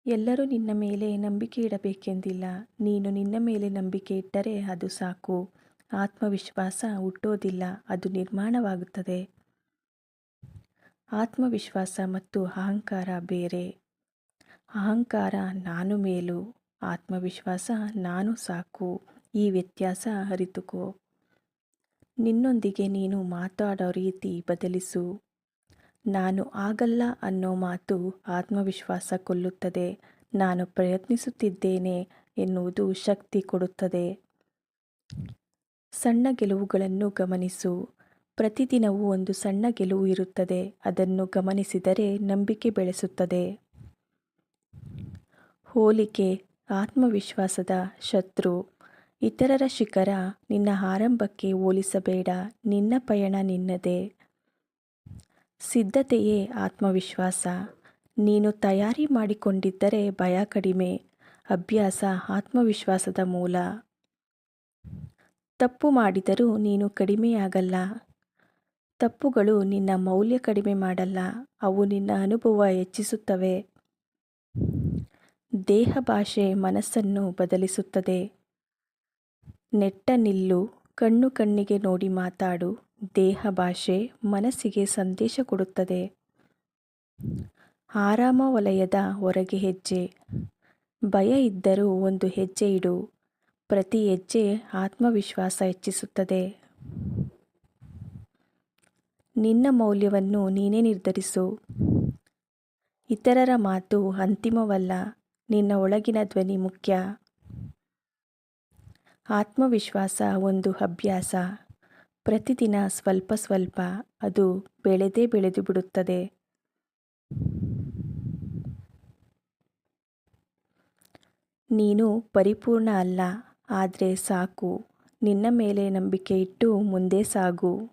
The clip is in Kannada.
ಎಲ್ಲರೂ ನಿನ್ನ ಮೇಲೆ ನಂಬಿಕೆ ಇಡಬೇಕೆಂದಿಲ್ಲ. ನೀನು ನಿನ್ನ ಮೇಲೆ ನಂಬಿಕೆ ಇಟ್ಟರೆ ಅದು ಸಾಕು. ಆತ್ಮವಿಶ್ವಾಸ ಹುಟ್ಟೋದಿಲ್ಲ, ಅದು ನಿರ್ಮಾಣವಾಗುತ್ತದೆ. ಆತ್ಮವಿಶ್ವಾಸ ಮತ್ತು ಅಹಂಕಾರ ಬೇರೆ. ಅಹಂಕಾರ ನಾನು ಮೇಲು, ಆತ್ಮವಿಶ್ವಾಸ ನಾನು ಸಾಕು. ಈ ವ್ಯತ್ಯಾಸ ಅರಿತುಕೋ. ನಿನ್ನೊಂದಿಗೆ ನೀನು ಮಾತಾಡೋ ರೀತಿ ಬದಲಿಸು. ನಾನು ಆಗಲ್ಲ ಅನ್ನೋ ಮಾತು ಆತ್ಮವಿಶ್ವಾಸ ಕೊಲ್ಲುತ್ತದೆ. ನಾನು ಪ್ರಯತ್ನಿಸುತ್ತಿದ್ದೇನೆ ಎನ್ನುವುದು ಶಕ್ತಿ ಕೊಡುತ್ತದೆ. ಸಣ್ಣ ಗೆಲುವುಗಳನ್ನು ಗಮನಿಸು. ಪ್ರತಿದಿನವೂ ಒಂದು ಸಣ್ಣ ಗೆಲುವು ಇರುತ್ತದೆ. ಅದನ್ನು ಗಮನಿಸಿದರೆ ನಂಬಿಕೆ ಬೆಳೆಸುತ್ತದೆ. ಹೋಲಿಕೆ ಆತ್ಮವಿಶ್ವಾಸದ ಶತ್ರು. ಇತರರ ಶಿಖರ ನಿನ್ನ ಆರಂಭಕ್ಕೆ ಹೋಲಿಸಬೇಡ. ನಿನ್ನ ಪಯಣ ನಿನ್ನದೇ. ಸಿದ್ಧತೆಯೇ ಆತ್ಮವಿಶ್ವಾಸ. ನೀನು ತಯಾರಿ ಮಾಡಿಕೊಂಡಿದ್ದರೆ ಭಯ ಕಡಿಮೆ. ಅಭ್ಯಾಸ ಆತ್ಮವಿಶ್ವಾಸದ ಮೂಲ. ತಪ್ಪು ಮಾಡಿದರೂ ನೀನು ಕಡಿಮೆಯಾಗಲ್ಲ. ತಪ್ಪುಗಳು ನಿನ್ನ ಮೌಲ್ಯ ಕಡಿಮೆ ಮಾಡಲ್ಲ, ಅವು ನಿನ್ನ ಅನುಭವ ಹೆಚ್ಚಿಸುತ್ತವೆ. ದೇಹ ಭಾಷೆ ಮನಸ್ಸನ್ನು ಬದಲಿಸುತ್ತದೆ. ನೆಟ್ಟ ನಿಲ್ಲು. ಕಣ್ಣು ಕಣ್ಣಿಗೆ ನೋಡಿ ಮಾತಾಡು. ದೇಹ ಭಾಷೆ ಮನಸ್ಸಿಗೆ ಸಂದೇಶ ಕೊಡುತ್ತದೆ. ಆರಾಮ ವಲಯದ ಹೊರಗೆ ಹೆಜ್ಜೆ. ಭಯ ಇದ್ದರೂ ಒಂದು ಹೆಜ್ಜೆ ಇಡು. ಪ್ರತಿ ಹೆಜ್ಜೆ ಆತ್ಮವಿಶ್ವಾಸ ಹೆಚ್ಚಿಸುತ್ತದೆ. ನಿನ್ನ ಮೌಲ್ಯವನ್ನು ನೀನೇ ನಿರ್ಧರಿಸು. ಇತರರ ಮಾತು ಅಂತಿಮವಲ್ಲ, ನಿನ್ನ ಒಳಗಿನ ಧ್ವನಿ ಮುಖ್ಯ. ಆತ್ಮವಿಶ್ವಾಸ ಒಂದು ಅಭ್ಯಾಸ. ಪ್ರತಿದಿನ ಸ್ವಲ್ಪ ಸ್ವಲ್ಪ ಅದು ಬೆಳೆದು ಬಿಡುತ್ತದೆ. ನೀನು ಪರಿಪೂರ್ಣ ಅಲ್ಲ, ಆದರೆ ಸಾಕು. ನಿನ್ನ ಮೇಲೆ ನಂಬಿಕೆ ಇಟ್ಟು ಮುಂದೆ ಸಾಗು.